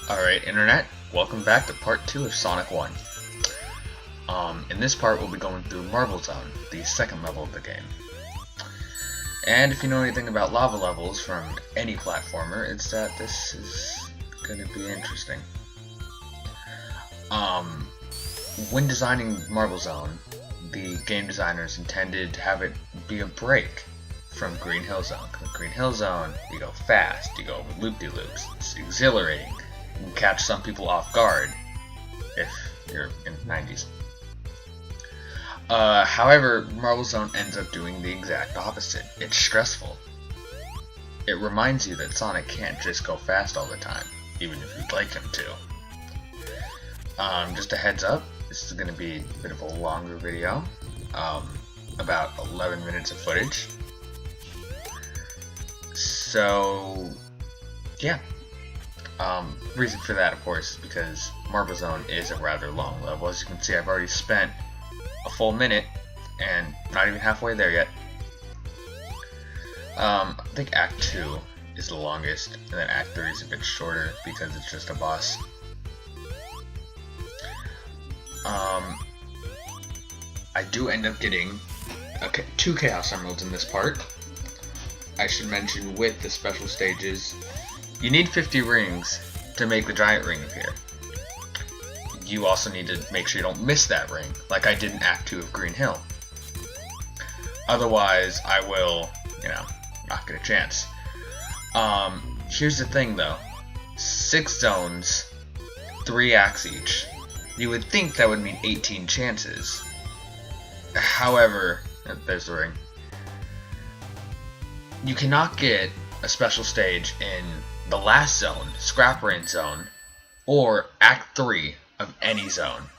Alright, Internet, welcome back to part 2 of Sonic 1. In this part, we'll be going through Marble Zone, the second level of the game. And if you know anything about lava levels from any platformer, it's that this is going to be interesting. When designing Marble Zone, the game designers intended to have it be a break from Green Hill Zone. With Green Hill Zone, you go fast, you go over loop-de-loops, it's exhilarating. You can catch some people off guard if you're in the 90s. However, Marble Zone ends up doing the exact opposite. It's stressful. It reminds you that Sonic can't just go fast all the time, even if you'd like him to. Just a heads up, this is going to be a bit of a longer video, about 11 minutes of footage. So, yeah. Reason for that, of course, is because Marble Zone is a rather long level. As you can see, I've already spent a full minute and not even halfway there yet. I think Act 2 is the longest, and then Act 3 is a bit shorter because it's just a boss. I do end up getting 2 Chaos Emeralds in this part. I should mention, with the special stages, you need 50 rings to make the giant ring appear. You also need to make sure you don't miss that ring, like I did in Act 2 of Green Hill. Otherwise, I will, not get a chance. Here's the thing though. 6 zones, 3 acts each. You would think that would mean 18 chances. However, there's the ring. You cannot get a special stage in the last zone, Scrap Rain Zone, or Act 3 of any zone.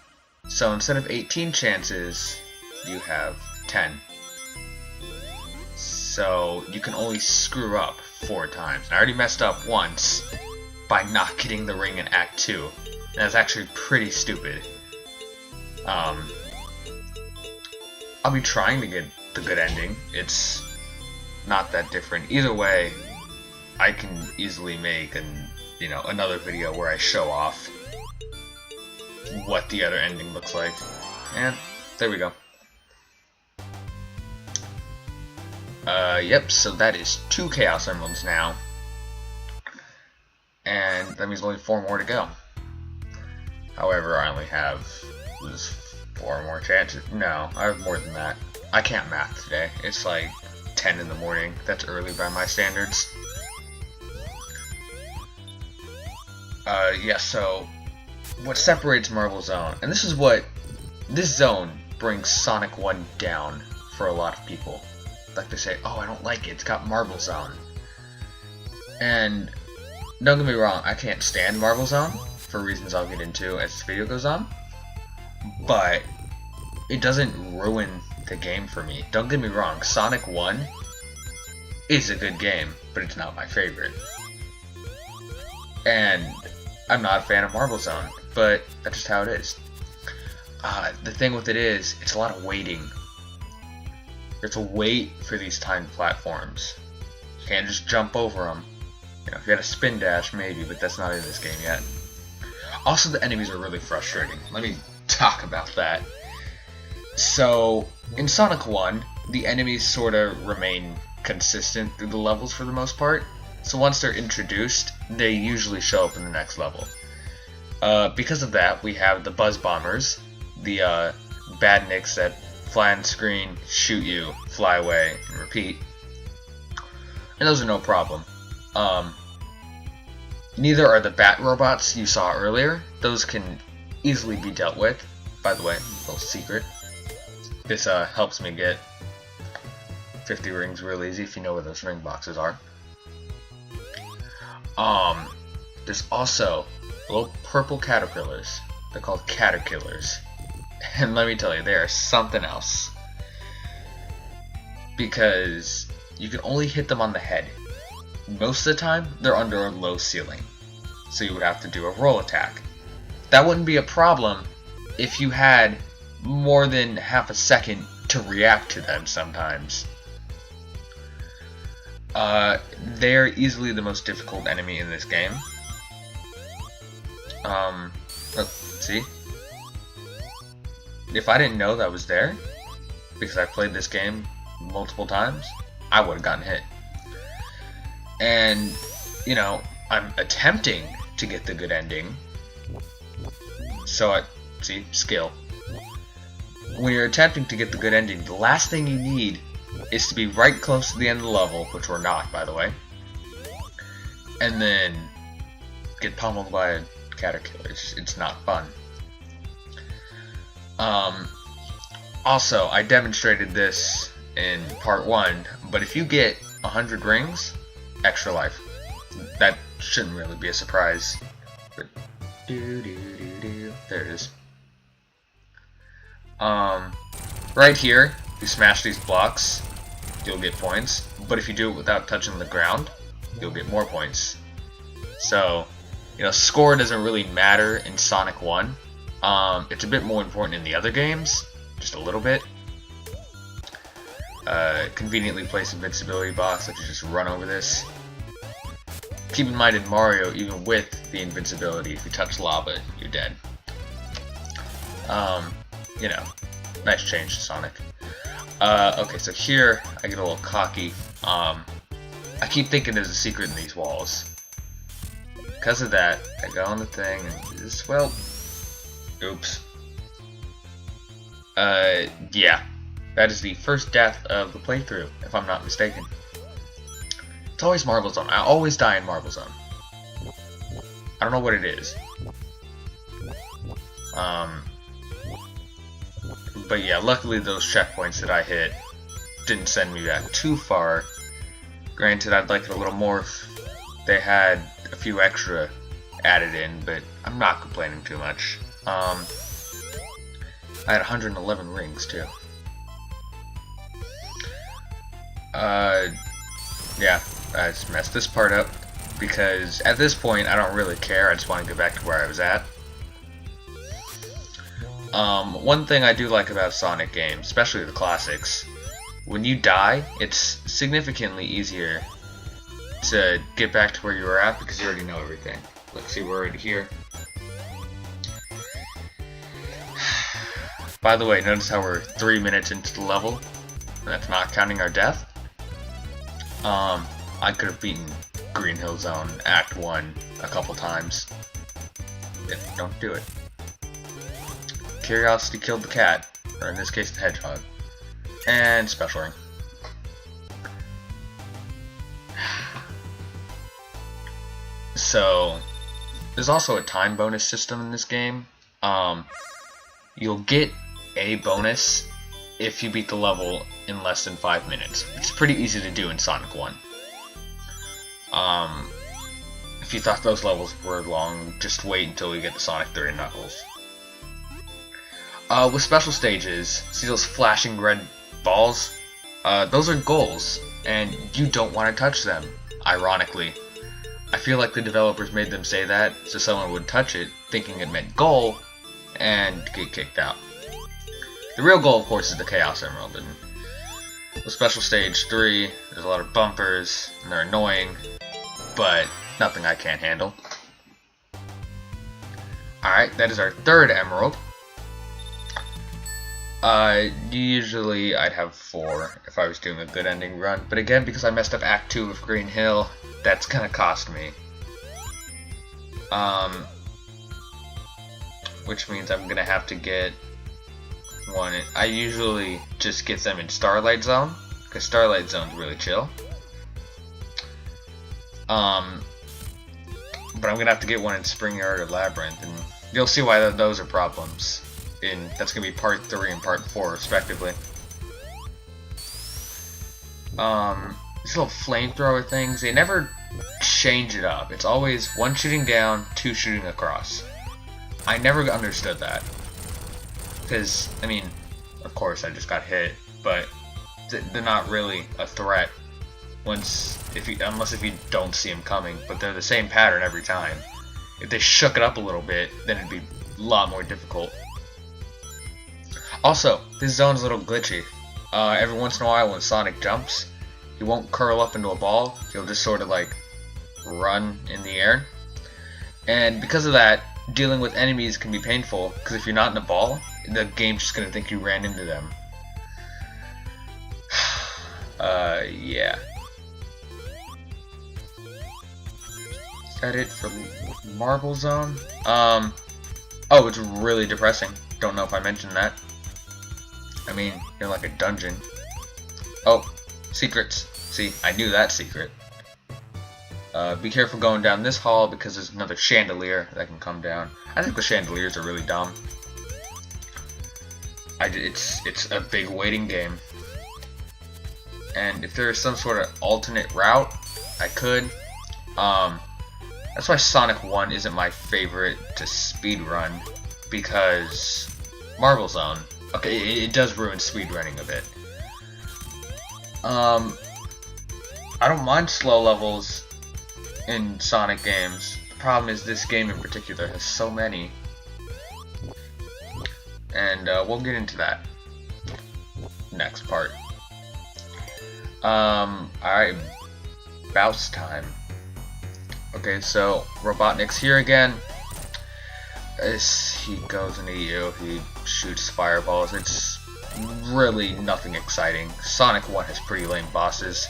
So instead of 18 chances, you have 10. So you can only screw up 4 times. And I already messed up once by not getting the ring in Act 2. And that's actually pretty stupid. I'll be trying to get the good ending. It's not that different. Either way, I can easily make another video where I show off what the other ending looks like. And there we go. Yep, so that is 2 Chaos Emeralds now. And that means only 4 more to go. However, I only have 4 more chances. No, I have more than that. I can't math today. It's like 10 in the morning. That's early by my standards. Yeah, so what separates Marble Zone, and this zone brings Sonic 1 down for a lot of people. Like they say, oh, I don't like it, it's got Marble Zone. And don't get me wrong, I can't stand Marble Zone for reasons I'll get into as this video goes on. But it doesn't ruin the game for me. Don't get me wrong, Sonic 1 is a good game, but it's not my favorite. And I'm not a fan of Marble Zone, but that's just how it is. The thing with it is, it's a lot of waiting. You have to wait for these timed platforms. You can't just jump over them. If you had a spin dash, maybe, but that's not in this game yet. Also, the enemies are really frustrating. Let me talk about that. So, in Sonic 1, the enemies sort of remain consistent through the levels for the most part. So once they're introduced, they usually show up in the next level. Because of that, we have the Buzz Bombers, the badniks that fly on screen, shoot you, fly away, and repeat. And those are no problem. Neither are the Bat Robots you saw earlier. Those can easily be dealt with. By the way, a little secret. This helps me get 50 rings real easy if you know where those ring boxes are. There's also little purple caterpillars. They're called caterkillers. And let me tell you, they are something else. Because you can only hit them on the head. Most of the time, they're under a low ceiling. So you would have to do a roll attack. That wouldn't be a problem if you had more than half a second to react to them sometimes. They're easily the most difficult enemy in this game. Let's see. If I didn't know that was there, because I played this game multiple times, I would have gotten hit. And, you know, I'm attempting to get the good ending. So see, skill. When you're attempting to get the good ending, the last thing you need is to be right close to the end of the level, which we're not, by the way. And then get pummeled by a caterpillar. It's not fun. Also, I demonstrated this in part 1, but if you get 100 rings, extra life. That shouldn't really be a surprise. But there it is. Right here, you smash these blocks, you'll get points. But if you do it without touching the ground, you'll get more points. So, you know, score doesn't really matter in Sonic 1. It's a bit more important in the other games, just a little bit. Conveniently placed invincibility box, let you just run over this. Keep in mind in Mario, even with the invincibility, if you touch lava, you're dead. You know, nice change to Sonic. Okay, so here, I get a little cocky. I keep thinking there's a secret in these walls. Because of that, I go on the thing and just, well, oops. Yeah. That is the first death of the playthrough, if I'm not mistaken. It's always Marble Zone. I always die in Marble Zone. I don't know what it is. But yeah, luckily those checkpoints that I hit didn't send me back too far. Granted, I'd like it a little more if they had a few extra added in, but I'm not complaining too much. I had 111 rings too. Yeah, I just messed this part up because at this point I don't really care. I just want to get back to where I was at. One thing I do like about Sonic games, especially the classics, when you die, it's significantly easier to get back to where you were at because you already know everything. Let's see, we're already here. By the way, notice how we're 3 minutes into the level, and that's not counting our death. I could have beaten Green Hill Zone Act 1 a couple times. Yeah, don't do it. Curiosity killed the cat, or in this case the hedgehog. And special ring. So, there's also a time bonus system in this game. You'll get a bonus if you beat the level in less than 5 minutes, which is pretty easy to do in Sonic 1. If you thought those levels were long, just wait until we get to Sonic 3 and Knuckles. With special stages, see those flashing red balls? Those are goals, and you don't want to touch them, ironically. I feel like the developers made them say that so someone would touch it, thinking it meant goal, and get kicked out. The real goal, of course, is the Chaos Emerald, and with Special Stage 3, there's a lot of bumpers, and they're annoying, but nothing I can't handle. Alright, that is our third emerald. Usually I'd have 4 if I was doing a good ending run, but again, because I messed up Act 2 of Green Hill, that's gonna cost me. Which means I'm gonna have to get one. I usually just get them in Starlight Zone, because Starlight Zone's really chill. But I'm gonna have to get one in Spring Yard or Labyrinth, and you'll see why those are problems. That's gonna be part 3 and part 4 respectively. These little flamethrower things, they never change it up. It's always 1 shooting down, 2 shooting across. I never understood that. Because, I mean, of course I just got hit, but they're not really a threat unless if you don't see them coming, but they're the same pattern every time. If they shook it up a little bit, then it'd be a lot more difficult. Also, this zone's a little glitchy. Every once in a while when Sonic jumps, he won't curl up into a ball, he'll just sort of like run in the air. And because of that, dealing with enemies can be painful, because if you're not in a ball, the game's just gonna think you ran into them. Yeah. Is that it for Marble Zone? Oh, it's really depressing. Don't know if I mentioned that. I mean, you're like a dungeon. Oh, secrets. See, I knew that secret. Be careful going down this hall because there's another chandelier that can come down. I think the chandeliers are really dumb. It's a big waiting game. And if there is some sort of alternate route, I could. That's why Sonic 1 isn't my favorite to speedrun, because Marble Zone, okay, it does ruin speedrunning a bit. I don't mind slow levels in Sonic games. The problem is this game in particular has so many. And we'll get into that next part. Alright, bounce time. Okay, so Robotnik's here again. He goes into you, he shoots fireballs. It's really nothing exciting. Sonic 1 has pretty lame bosses.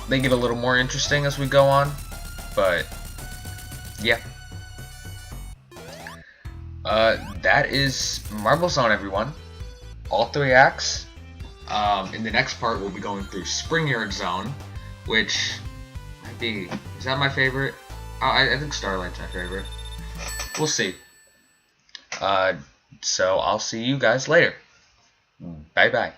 They get a little more interesting as we go on, but yeah. That is Marble Zone, everyone. All 3 acts. In the next part, we'll be going through Springyard Zone, which might be... Is that my favorite? I think Starlight's my favorite. We'll see. So I'll see you guys later. Bye-bye.